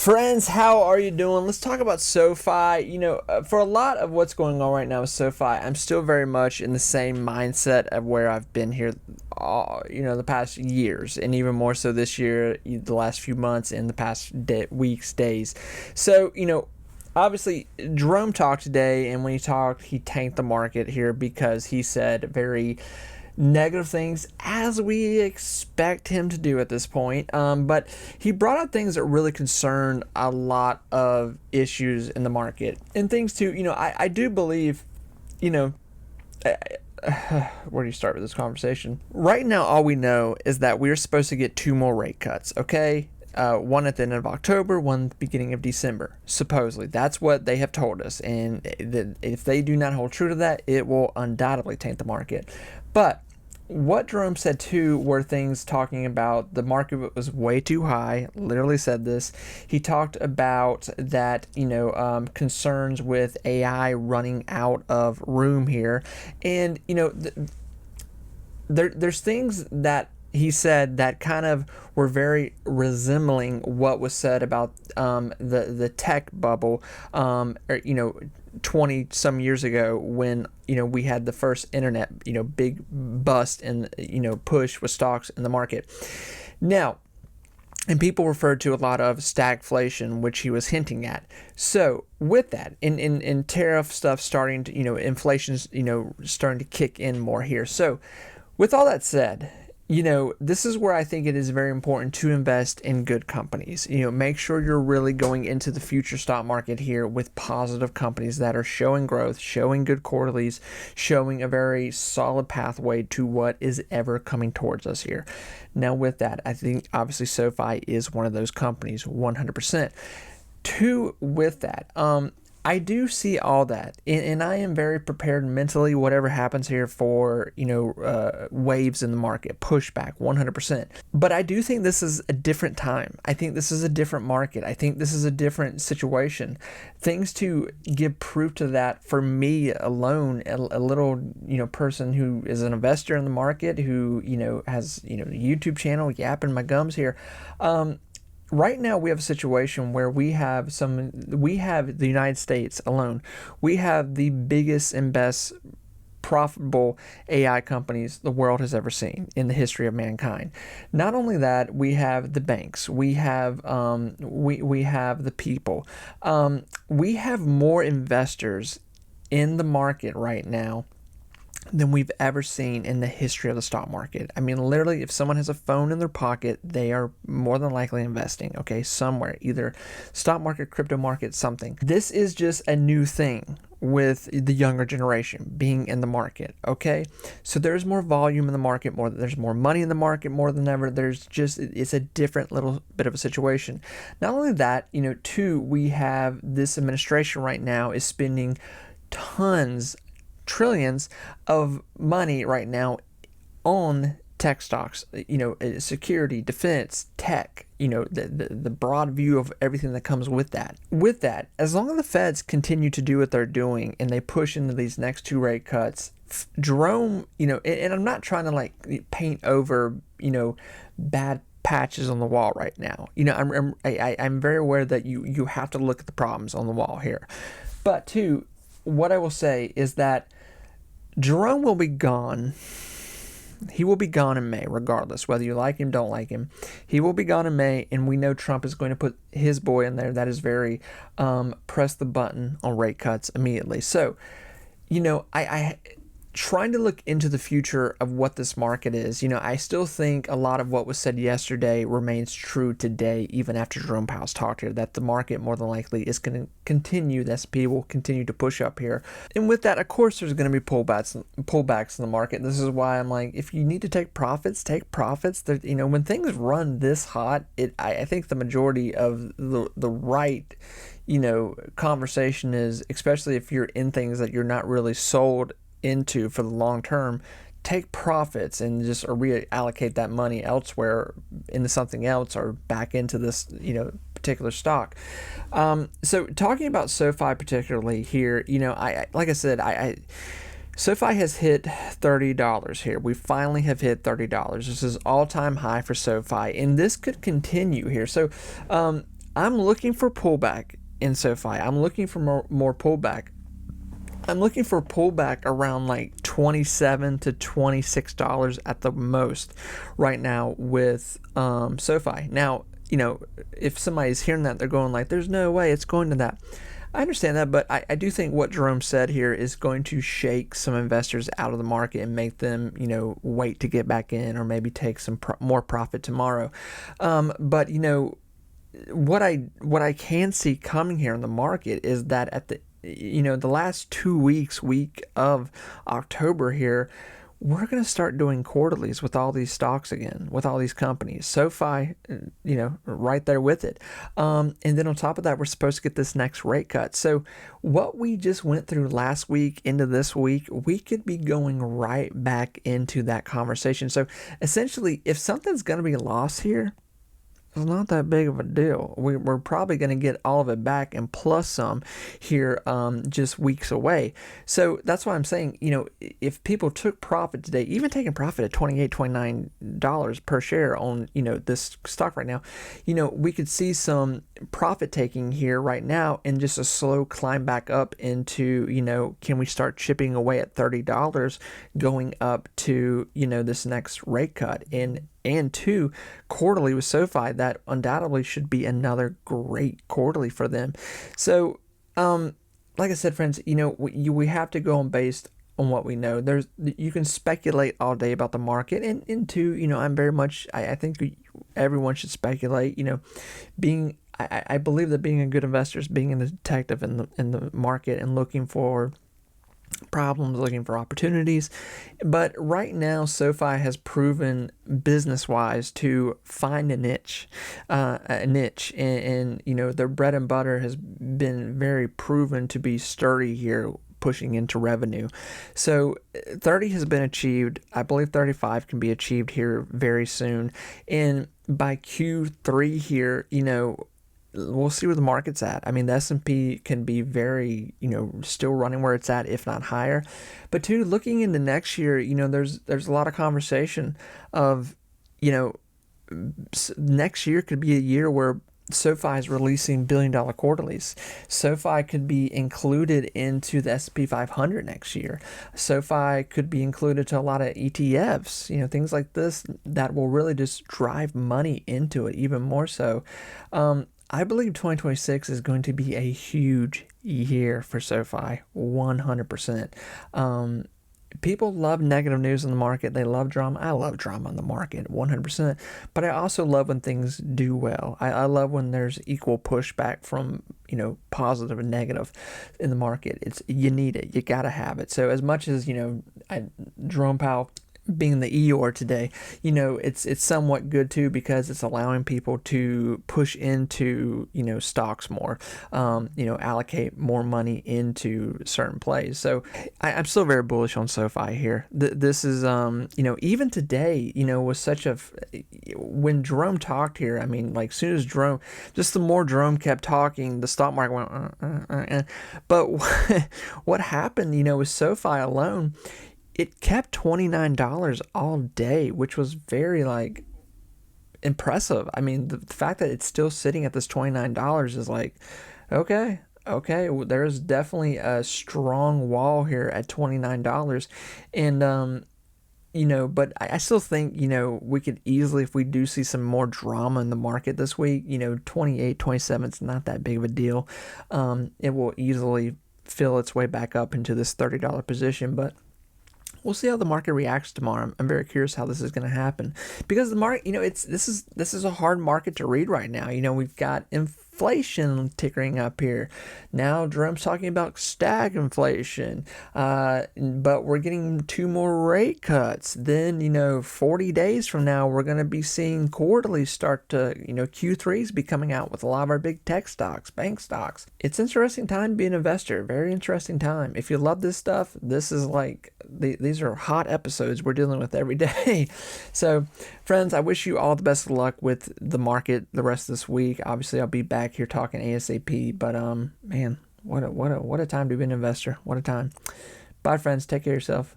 Friends, how are you doing? Let's talk about SoFi. For a lot of what's going on right now with SoFi, I'm still very much in the same mindset of where I've been here, the past years, and even more so this year, the last few months, and the past weeks, days. So, obviously, Jerome talked today, and when he talked, he tanked the market here because he said very negative things, as we expect him to do at this point. But he brought up things that really concern a lot of issues in the market and things too. I do believe, you know, where do you start with this conversation? Right now, all we know is that we're supposed to get two more rate cuts, okay? One at the end of October, one at the beginning of December, supposedly. That's what they have told us. And if they do not hold true to that, it will undoubtedly taint the market. But what Jerome said too were things talking about the market was way too high. Literally said this. He talked about that, concerns with AI running out of room here. And, there's things that he said that kind of were very resembling what was said about the tech bubble, 20 some years ago when we had the first internet big bust and push with stocks in the market. Now, and people referred to a lot of stagflation, which he was hinting at. So with that, in tariff stuff starting to, inflation's, starting to kick in more here. So with all that said, this is where I think it is very important to invest in good companies. Make sure you're really going into the future stock market here with positive companies that are showing growth, showing good quarterlies, showing a very solid pathway to what is ever coming towards us here. Now, with that, I think obviously SoFi is one of those companies, 100%. Two, with that, I do see all that, and I am very prepared mentally, whatever happens here for, waves in the market, pushback, 100%. But I do think this is a different time. I think this is a different market. I think this is a different situation. Things to give proof to that for me alone, a little, person who is an investor in the market, who, has, a YouTube channel, yapping my gums here. Right now, we have a situation where we have the United States alone. We have the biggest and best profitable AI companies the world has ever seen in the history of mankind. Not only that, we have the banks. We have we have the people. We have more investors in the market right now than we've ever seen in the history of the stock market. I mean, literally, if someone has a phone in their pocket, they are more than likely investing, okay, somewhere, either stock market, crypto market, something. This is just a new thing with the younger generation being in the market, okay? So there's more volume in the market, there's more money in the market more than ever. It's a different little bit of a situation. Not only that, two, we have this administration right now is spending trillions of money right now on tech stocks, security, defense, tech, the broad view of everything that comes with that. With that, as long as the Feds continue to do what they're doing and they push into these next two rate cuts, Jerome, and I'm not trying to paint over, bad patches on the wall right now. I'm very aware that you have to look at the problems on the wall here. But two, what I will say is that Jerome will be gone. He will be gone in May, regardless, whether you like him, don't like him. He will be gone in May, and we know Trump is going to put his boy in there. That is very press the button on rate cuts immediately. So, I trying to look into the future of what this market is, I still think a lot of what was said yesterday remains true today, even after Jerome Powell's talked here, that the market more than likely is going to continue, the S&P will continue to push up here. And with that, of course, there's going to be pullbacks in the market. This is why I'm like, if you need to take profits, take profits. When things run this hot, I think the majority of the right conversation is, especially if you're in things that you're not really sold into for the long term, take profits and just reallocate that money elsewhere into something else or back into this particular stock. So talking about SoFi particularly here, I like I said, SoFi has hit $30 here. We finally have hit $30. This is all-time high for SoFi, and this could continue here. So I'm looking for pullback in SoFi. I'm looking for more pullback. I'm looking for a pullback around like $27 to $26 at the most right now with SoFi. Now, if somebody's hearing that, they're going like, there's no way it's going to that. I understand that, but I do think what Jerome said here is going to shake some investors out of the market and make them, wait to get back in, or maybe take some more profit tomorrow. But what I can see coming here in the market is that at the last 2 weeks, week of October here, we're going to start doing quarterlies with all these stocks again, with all these companies. SoFi, right there with it. And then on top of that, we're supposed to get this next rate cut. So what we just went through last week into this week, we could be going right back into that conversation. So essentially, if something's going to be lost here, it's not that big of a deal. We're probably going to get all of it back and plus some here just weeks away. So that's why I'm saying, if people took profit today, even taking profit at $28, $29 per share on, this stock right now, we could see some profit taking here right now and just a slow climb back up into, can we start chipping away at $30 going up to, this next rate cut? And two, quarterly with SoFi, that undoubtedly should be another great quarterly for them. So, like I said, friends, we have to go on based on what we know. You can speculate all day about the market, and two, I'm very much, I think everyone should speculate. I believe that being a good investor is being a detective in the market and looking for problems, looking for opportunities. But right now, SoFi has proven business-wise to find a niche, and their bread and butter has been very proven to be sturdy here, pushing into revenue. So 30 has been achieved. I believe 35 can be achieved here very soon. And by Q3 here, we'll see where the market's at. I mean, the S&P can be very, still running where it's at, if not higher. But two, looking into next year, there's a lot of conversation of, next year could be a year where SoFi is releasing billion-dollar quarterlies. SoFi could be included into the S&P 500 next year. SoFi could be included to a lot of ETFs, things like this that will really just drive money into it even more so. I believe 2026 is going to be a huge year for SoFi, 100%. People love negative news in the market. They love drama. I love drama in the market, 100%. But I also love when things do well. I love when there's equal pushback from, positive and negative in the market. You need it. You got to have it. So as much as, Jerome Powell being the Eeyore today, it's somewhat good too, because it's allowing people to push into, stocks more, allocate more money into certain plays. So I'm still very bullish on SoFi here. This is, even today, was such when Jerome talked here, I mean, like soon as Jerome, just the more Jerome kept talking, the stock market went, but what happened, with SoFi alone, it kept $29 all day, which was very impressive. I mean, the fact that it's still sitting at this $29 is okay, there's definitely a strong wall here at $29. And, but I still think, we could easily, if we do see some more drama in the market this week, 28, 27, it's not that big of a deal. It will easily fill its way back up into this $30 position, but we'll see how the market reacts tomorrow. I'm very curious how this is going to happen, because the market, this is a hard market to read right now. We've got inflation tickering up here. Now Jerome's talking about stagflation, but we're getting 2 more rate cuts. Then, 40 days from now, we're going to be seeing quarterly start to, Q3s be coming out with a lot of our big tech stocks, bank stocks. It's an interesting time to be an investor. Very interesting time. If you love this stuff, this is these are hot episodes we're dealing with every day. So, friends, I wish you all the best of luck with the market the rest of this week. Obviously, I'll be back here talking ASAP, but man, what a time to be an investor. What a time. Bye, friends. Take care of yourself.